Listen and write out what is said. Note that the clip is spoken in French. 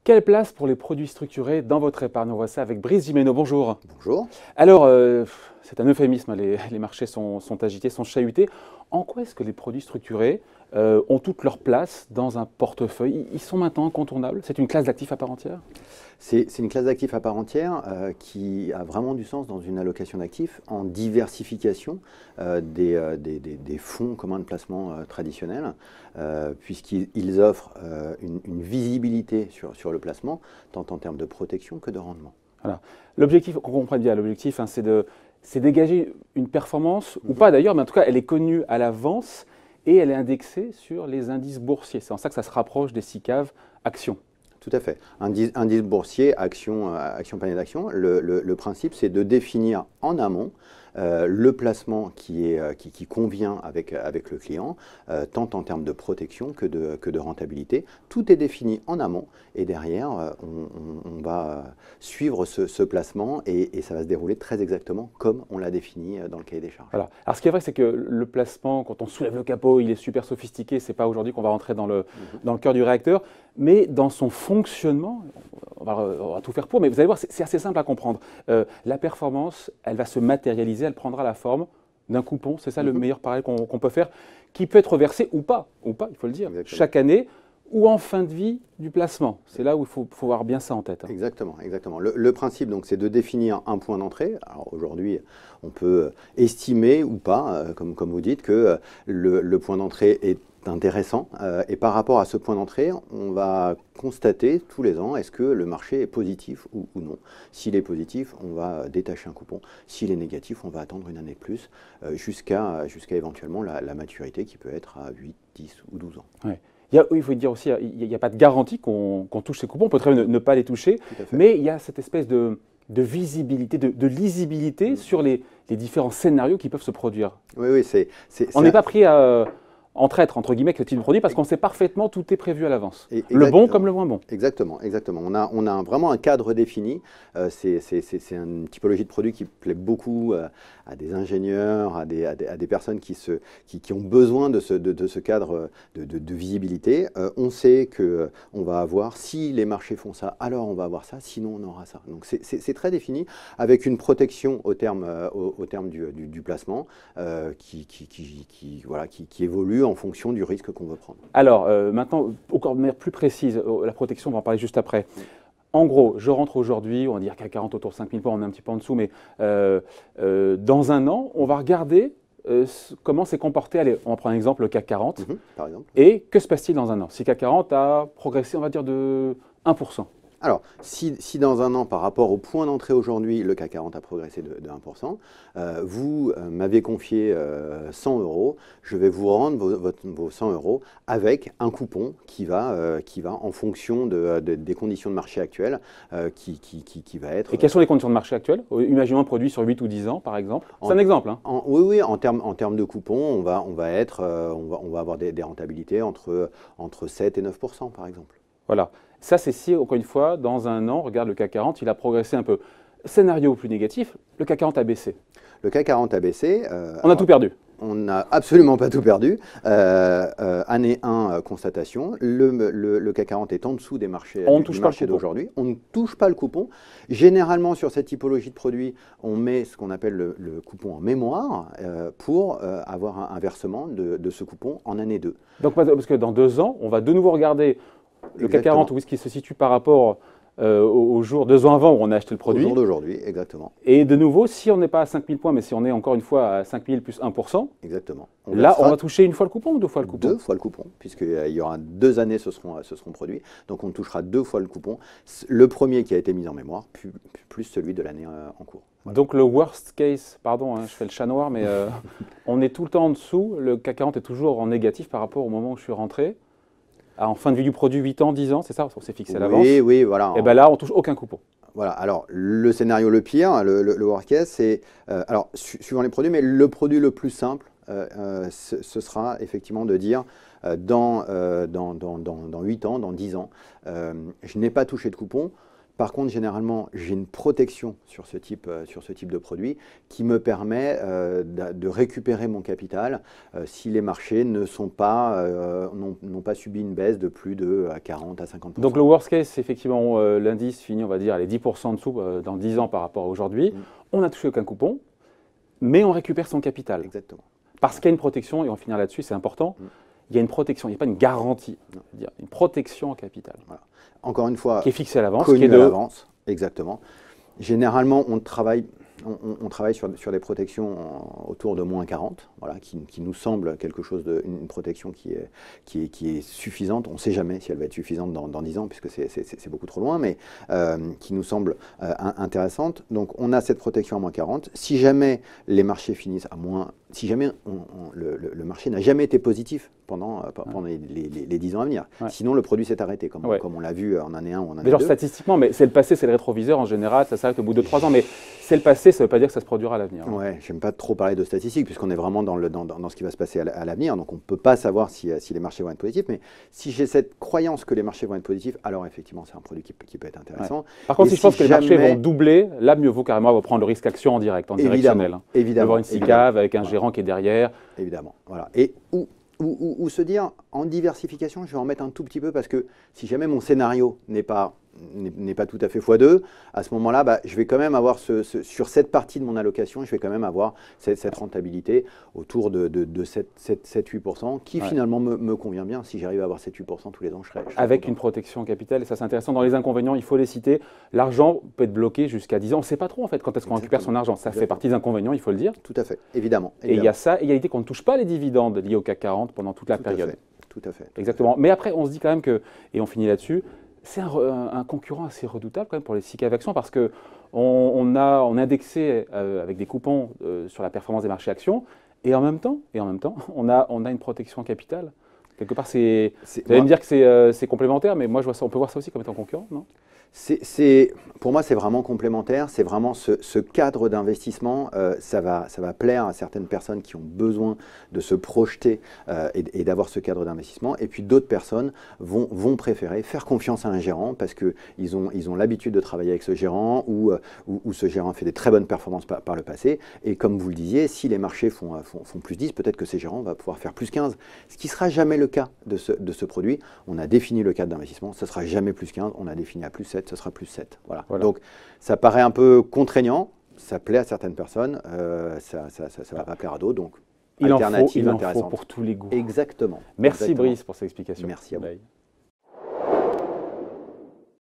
Quelle place pour les produits structurés dans votre épargne? On voit ça avec Brice Gimeno. Bonjour. Bonjour. Alors, c'est un euphémisme, hein, les marchés sont agités, sont chahutés. En quoi est-ce que les produits structurés ont toute leur place dans un portefeuille? Ils sont maintenant incontournables? C'est une classe d'actifs à part entière? C'est une classe d'actifs à part entière qui a vraiment du sens dans une allocation d'actifs en diversification des fonds communs de placement traditionnels, puisqu'ils offrent une visibilité sur le placement, tant en termes de protection que de rendement. Voilà. L'objectif, qu'on comprenne bien, l'objectif, hein, c'est dégager une performance, ou pas d'ailleurs, mais en tout cas, elle est connue à l'avance et elle est indexée sur les indices boursiers. C'est en ça que ça se rapproche des SICAV actions. Tout à fait. Indice boursier, action panier d'action. Le principe, c'est de définir en amont le placement qui convient avec le client, tant en termes de protection que de rentabilité. Tout est défini en amont et derrière, on va suivre ce placement et ça va se dérouler très exactement comme on l'a défini dans le cahier des charges. Voilà. Alors ce qui est vrai, c'est que le placement, quand on soulève le capot, il est super sophistiqué. Ce n'est pas aujourd'hui qu'on va rentrer dans le cœur du réacteur, mais dans son fonctionnement, on va tout faire pour, mais vous allez voir, c'est assez simple à comprendre. La performance, elle va se matérialiser, elle prendra la forme d'un coupon, c'est ça le meilleur parallèle qu'on peut faire, qui peut être versé ou pas, il faut le dire, Exactement. Chaque année, ou en fin de vie du placement. C'est là où il faut avoir bien ça en tête. Hein. Exactement, exactement. Le principe, donc, c'est de définir un point d'entrée. Alors aujourd'hui, on peut estimer ou pas, comme vous dites, que le point d'entrée est intéressant. Et par rapport à ce point d'entrée, on va constater tous les ans, est-ce que le marché est positif ou non. S'il est positif, on va détacher un coupon. S'il est négatif, on va attendre une année de plus, jusqu'à éventuellement la maturité qui peut être à 8, 10 ou 12 ans. Ouais. Il faut dire aussi, il n'y a pas de garantie qu'on touche ces coupons, on peut très bien ne pas les toucher, mais il y a cette espèce de visibilité, de lisibilité sur les différents scénarios qui peuvent se produire. Oui, on n'est pas pris en traître, entre guillemets, avec le type de produit, parce qu'on sait parfaitement, tout est prévu à l'avance. Le bon comme le moins bon. Exactement, exactement. On a vraiment un cadre défini. C'est une typologie de produit qui plaît beaucoup à des ingénieurs, à des personnes qui ont besoin de ce cadre de visibilité. On sait qu'on va avoir, si les marchés font ça, alors on va avoir ça, sinon on aura ça. Donc c'est très défini, avec une protection au terme du placement qui évolue en fonction du risque qu'on veut prendre. Alors, maintenant, encore de manière plus précise, la protection, on va en parler juste après. En gros, je rentre aujourd'hui, on va dire qu'à 40 autour de 5000 points, on est un petit peu en dessous, mais dans un an, on va regarder comment s'est comporté, allez, on va prendre un exemple, le CAC 40, par exemple. Et que se passe-t-il dans un an? Si le CAC 40 a progressé, on va dire, de 1%. Alors, si dans un an, par rapport au point d'entrée aujourd'hui, le CAC 40 a progressé de 1%, vous m'avez confié 100 €, je vais vous rendre vos 100 € avec un coupon qui va en fonction des conditions de marché actuelles, qui va être... Et quelles sont les conditions de marché actuelles? Imaginons un produit sur 8 ou 10 ans, par exemple. C'est un exemple. Hein. Oui, en termes de coupons, on va avoir des rentabilités entre 7 et 9%, par exemple. Voilà. Ça, c'est si, encore une fois, dans un an, regarde le CAC 40, il a progressé un peu. Scénario plus négatif, le CAC 40 a baissé. Le CAC 40 a baissé. On a tout perdu. On n'a absolument pas tout perdu. Année 1, constatation, le CAC 40 est en dessous des marchés d'aujourd'hui. On ne touche pas le coupon. Généralement, sur cette typologie de produit, on met ce qu'on appelle le coupon en mémoire pour avoir un versement de ce coupon en année 2. Donc, parce que dans 2 ans, on va de nouveau regarder le CAC 40, où est-ce qu'il se situe par rapport au jour, 2 ans avant où on a acheté le produit. Au jour d'aujourd'hui, exactement. Et de nouveau, si on n'est pas à 5000 points, mais si on est encore une fois à 5000 plus 1%, exactement. On va toucher une fois le coupon ou 2 fois le coupon? 2 fois le coupon, puisqu'il y aura 2 années se seront produits. Donc on touchera 2 fois le coupon. Le premier qui a été mis en mémoire, plus celui de l'année en cours. Voilà. Donc le worst case, pardon, hein, je fais le chat noir, mais on est tout le temps en dessous. Le CAC 40 est toujours en négatif par rapport au moment où je suis rentré. En fin de vie du produit, 8 ans, 10 ans, c'est ça? On s'est fixé à l'avance. Oui, voilà. Et bien là, on ne touche aucun coupon. Voilà, alors le scénario le pire, le worst case, c'est, alors suivant les produits, mais le produit le plus simple, ce sera effectivement de dire dans 8 ans, dans 10 ans, je n'ai pas touché de coupon. Par contre, généralement, j'ai une protection sur ce type de produit qui me permet de récupérer mon capital si les marchés n'ont pas subi une baisse de plus de 40 à 50%. Donc le worst case, c'est effectivement l'indice finit, on va dire, les 10% en dessous dans 10 ans par rapport à aujourd'hui. On n'a touché aucun coupon, mais on récupère son capital. Exactement. Parce qu'il y a une protection, et on finira là-dessus, c'est important. Il y a une protection, il n'y a pas une garantie, il y a une protection en capital. Voilà. Encore une fois, qui est fixée à l'avance. Connue à l'avance, exactement. Généralement, on travaille sur des protections autour de moins 40, voilà, qui nous semble quelque chose une protection qui est suffisante. On ne sait jamais si elle va être suffisante dans 10 ans, puisque c'est beaucoup trop loin, mais qui nous semble intéressante. Donc, on a cette protection à moins 40. Si jamais les marchés finissent à moins... Si jamais le marché n'a jamais été positif pendant les 10 ans à venir. Ouais. Sinon, le produit s'est arrêté, comme on l'a vu en année 1 ou en année 2. Statistiquement, mais c'est le passé, c'est le rétroviseur en général, ça s'arrête au bout de 3 ans, mais c'est le passé, ça ne veut pas dire que ça se produira à l'avenir. Ouais, je n'aime pas trop parler de statistiques, puisqu'on est vraiment dans ce qui va se passer à l'avenir, donc on ne peut pas savoir si les marchés vont être positifs, mais si j'ai cette croyance que les marchés vont être positifs, alors effectivement, c'est un produit qui peut être intéressant. Ouais. Par contre, si je pense que les marchés vont doubler, là, mieux vaut carrément prendre le risque action en direct, en directionnel. Évidemment. Avoir une SICAV avec un gérant qui est derrière. Évidemment, voilà. Et ou se dire, en diversification, je vais en mettre un tout petit peu parce que si jamais mon scénario n'est pas tout à fait x2, à ce moment-là, je vais quand même avoir, sur cette partie de mon allocation, je vais quand même avoir cette rentabilité autour de 7-8%, qui finalement me convient bien. Si j'arrive à avoir 7-8% tous les ans, je serai avec content. Une protection capitale, et ça c'est intéressant. Dans les inconvénients, il faut les citer. L'argent peut être bloqué jusqu'à 10 ans. On ne sait pas trop en fait quand est-ce qu'on récupère son argent. Ça fait partie des inconvénients, il faut le dire. Tout à fait, évidemment. Et il y a ça, égalité qu'on ne touche pas les dividendes liés au CAC 40 pendant toute la période. Tout à fait. Exactement. Mais après, on se dit quand même que, et on finit là-dessus, c'est un concurrent assez redoutable quand même pour les SICAV actions parce qu'on a indexé avec des coupons sur la performance des marchés actions et en même temps on a une protection capitale. Quelque part, vous allez me dire que c'est complémentaire, mais moi on peut voir ça aussi comme étant concurrent, non ? Pour moi, c'est vraiment complémentaire. C'est vraiment ce cadre d'investissement. Ça va plaire à certaines personnes qui ont besoin de se projeter et d'avoir ce cadre d'investissement. Et puis d'autres personnes vont préférer faire confiance à un gérant parce qu'ils ont l'habitude de travailler avec ce gérant ou ce gérant fait des très bonnes performances par le passé. Et comme vous le disiez, si les marchés font plus 10, peut-être que ces gérants vont pouvoir faire plus 15. Ce qui ne sera jamais le cas de ce produit. On a défini le cadre d'investissement. Ce ne sera jamais plus 15. On a défini à plus 7. Ce sera plus 7. Voilà. Donc, ça paraît un peu contraignant, ça plaît à certaines personnes, ça ne va pas plaire à d'autres. Donc, il en faut pour tous les goûts. Exactement. Merci Brice pour cette explication. Merci à vous. Bye.